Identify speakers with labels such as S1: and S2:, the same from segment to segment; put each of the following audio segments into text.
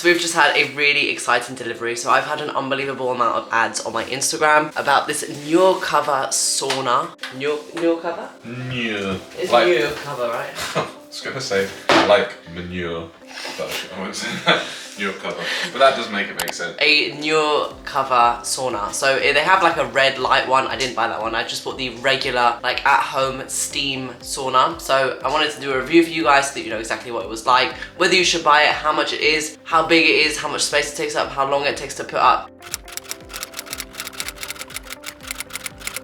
S1: So we've just had a really exciting delivery. So I've had an unbelievable amount of ads on my Instagram about this NURECOVER sauna. NURECOVER?
S2: Nure.
S1: It's
S2: like,
S1: NURECOVER, right?
S2: I was going to say, like manure, but I won't say that. NURECOVER. But that does make it make sense.
S1: A NURECOVER sauna. So they have like a red light one. I didn't buy that one. I just bought the regular, like at-home steam sauna. So I wanted to do a review for you guys so that you know exactly what it was like, whether you should buy it, how much it is, how big it is, how much space it takes up, how long it takes to put up.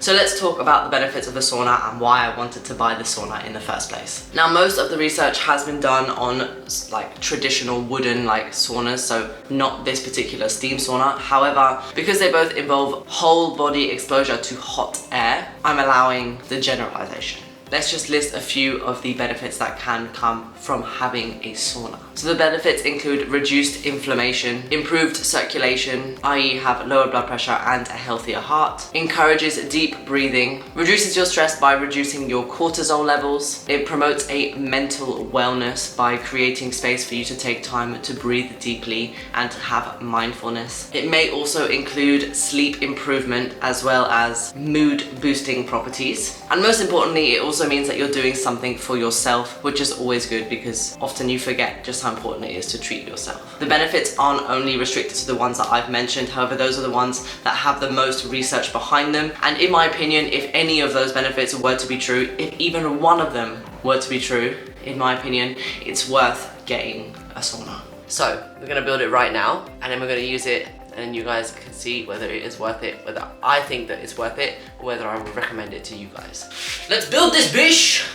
S1: So let's talk about the benefits of the sauna and why I wanted to buy the sauna in the first place. Now, most of the research has been done on like traditional wooden like saunas, so not this particular steam sauna. However, because they both involve whole body exposure to hot air, I'm allowing the generalization. Let's just list a few of the benefits that can come from having a sauna. So the benefits include reduced inflammation, improved circulation, i.e. have lower blood pressure and a healthier heart, encourages deep breathing, reduces your stress by reducing your cortisol levels, it promotes a mental wellness by creating space for you to take time to breathe deeply and to have mindfulness. It may also include sleep improvement as well as mood boosting properties. And most importantly, it also means that you're doing something for yourself, which is always good because often you forget just how important it is to treat yourself. The benefits aren't only restricted to the ones that I've mentioned, however, those are the ones that have the most research behind them. And in my opinion, if any of those benefits were to be true, if even one of them were to be true, in my opinion, it's worth getting a sauna. So we're gonna build it right now, and then we're gonna use it, and you guys can see whether it is worth it, whether I think that it's worth it, or whether I would recommend it to you guys. Let's build this bish!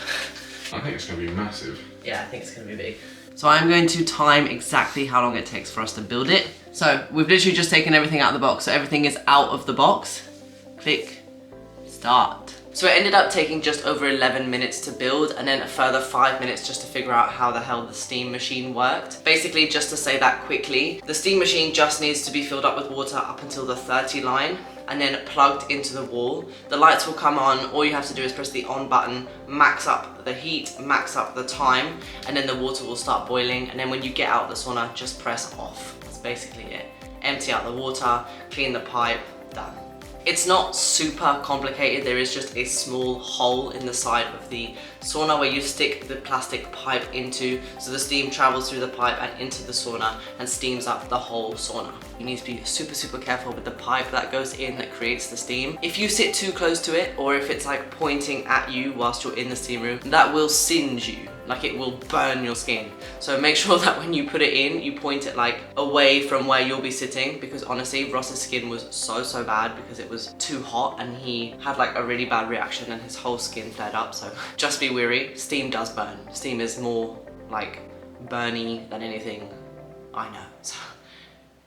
S2: I think it's going to be massive.
S1: Yeah, I think it's going to be big. So I'm going to time exactly how long it takes for us to build it. So we've literally just taken everything out of the box, so everything is out of the box. Click, start. So it ended up taking just over 11 minutes to build, and then a further 5 minutes just to figure out how the hell the steam machine worked. Basically, just to say that quickly, the steam machine just needs to be filled up with water up until the 30 line and then plugged into the wall. The lights will come on, all you have to do is press the on button, max up the heat, max up the time, and then the water will start boiling, and then when you get out of the sauna, just press off. That's basically it. Empty out the water, clean the pipe, done. It's not super complicated. There is just a small hole in the side of the sauna where you stick the plastic pipe into, so the steam travels through the pipe and into the sauna and steams up the whole sauna. You need to be super careful with the pipe that goes in that creates the steam. If you sit too close to it, or if it's like pointing at you whilst you're in the steam room, that will singe you. Like, it will burn your skin. So make sure that when you put it in, you point it like away from where you'll be sitting, because honestly, Ross's skin was so bad because it was too hot and he had like a really bad reaction and his whole skin flared up. So just be wary, steam does burn. Steam is more like burny than anything I know. So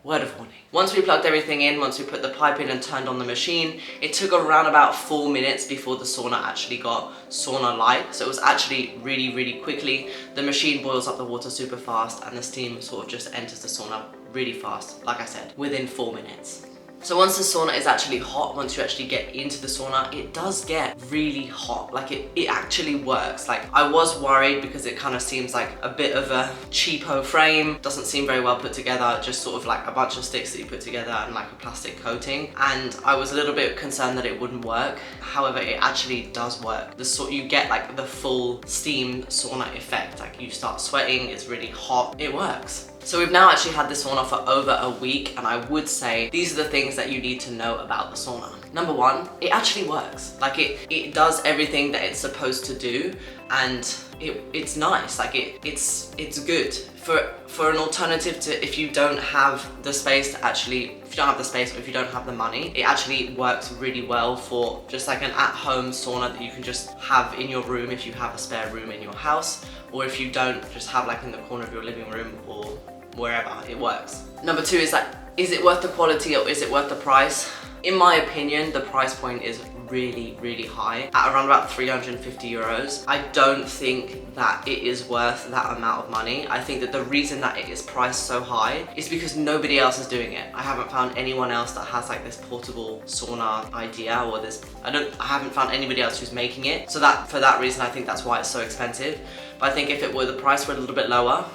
S1: word of warning. Once we plugged everything in, once we put the pipe in and turned on the machine, it took around about 4 minutes before the sauna actually got sauna light. So it was actually really quickly. The machine boils up the water super fast and the steam sort of just enters the sauna really fast, like I said, within 4 minutes. So once the sauna is actually hot, once you actually get into the sauna, it does get really hot. Like it actually works. Like, I was worried because it kind of seems like a bit of a cheapo frame, doesn't seem very well put together, just sort of like a bunch of sticks that you put together and like a plastic coating. And I was a little bit concerned that it wouldn't work. However, it actually does work. You get like the full steam sauna effect. Like, you start sweating, it's really hot, it works. So we've now actually had this sauna for over a week, and I would say these are the things that you need to know about the sauna. Number one, it actually works. Like, it does everything that it's supposed to do, and it's nice. Like, it's good. For an alternative to, if you don't have the space to actually, if you don't have the space or if you don't have the money, it actually works really well for just like an at-home sauna that you can just have in your room if you have a spare room in your house, or if you don't, just have like in the corner of your living room or wherever, it works. Number two is like, is it worth the quality or is it worth the price? In my opinion, the price point is really high, at around about 350 euros. I don't think that it is worth that amount of money. I think that the reason that it is priced so high is because nobody else is doing it. I haven't found anyone else that has like this portable sauna idea, or this, I haven't found anybody else who's making it. So for that reason, I think that's why it's so expensive. But I think if the price were a little bit lower,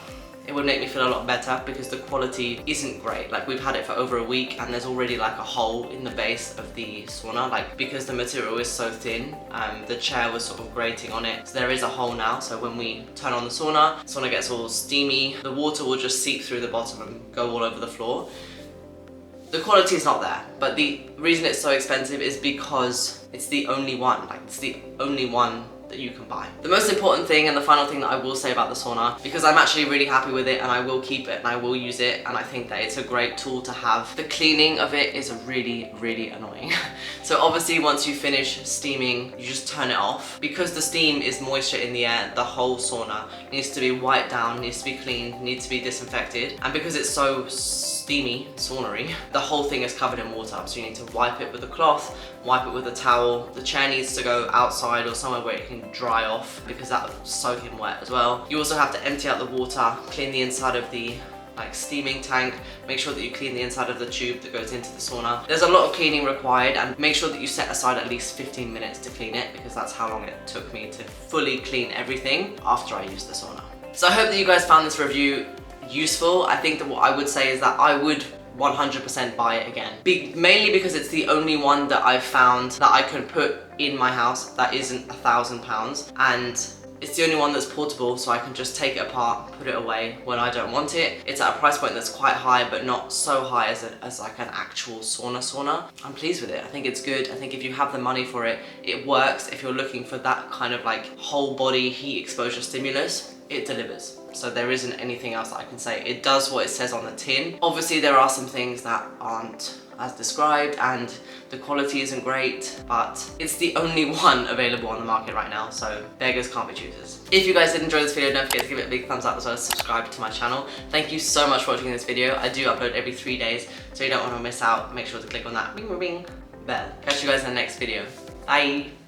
S1: it would make me feel a lot better because the quality isn't great. Like we've had it for over a week and there's already like a hole in the base of the sauna, like because the material is so thin, the chair was sort of grating on it. So there is a hole now, so when we turn on the sauna gets all steamy, the water will just seep through the bottom and go all over the floor. The quality is not there, but the reason it's so expensive is because it's the only one, like it's the only one that you can buy. The most important thing and the final thing that I will say about the sauna, because I'm actually really happy with it and I will keep it and I will use it and I think that it's a great tool to have. The cleaning of it is really, really annoying. So obviously once you finish steaming, you just turn it off. Because the steam is moisture in the air, the whole sauna needs to be wiped down, needs to be cleaned, needs to be disinfected. And because it's so steamy, saunery, the whole thing is covered in water. So you need to wipe it with a cloth, wipe it with a towel. The chair needs to go outside or somewhere where it can dry off because that will soak in wet as well. You also have to empty out the water, clean the inside of the steaming tank, make sure that you clean the inside of the tube that goes into the sauna. There's a lot of cleaning required, and make sure that you set aside at least 15 minutes to clean it because that's how long it took me to fully clean everything after I used the sauna. So I hope that you guys found this review useful. I think that what I would say is that I would 100% buy it again. Mainly because it's the only one that I've found that I can put in my house that isn't £1,000, and it's the only one that's portable, so I can just take it apart, put it away when I don't want it. It's at a price point that's quite high, but not so high as like an actual sauna. I'm pleased with it. I think it's good. I think if you have the money for it, it works. If you're looking for that kind of like whole body heat exposure stimulus, it delivers. So there isn't anything else that I can say. It does what it says on the tin. Obviously there are some things that aren't as described and the quality isn't great, but it's the only one available on the market right now, so beggars can't be choosers. If you guys did enjoy this video, don't forget to give it a big thumbs up as well as subscribe to my channel. Thank you so much for watching this video. I do upload every 3 days, so you don't want to miss out. Make sure to click on that ring ring bell. Catch you guys in the next video. Bye!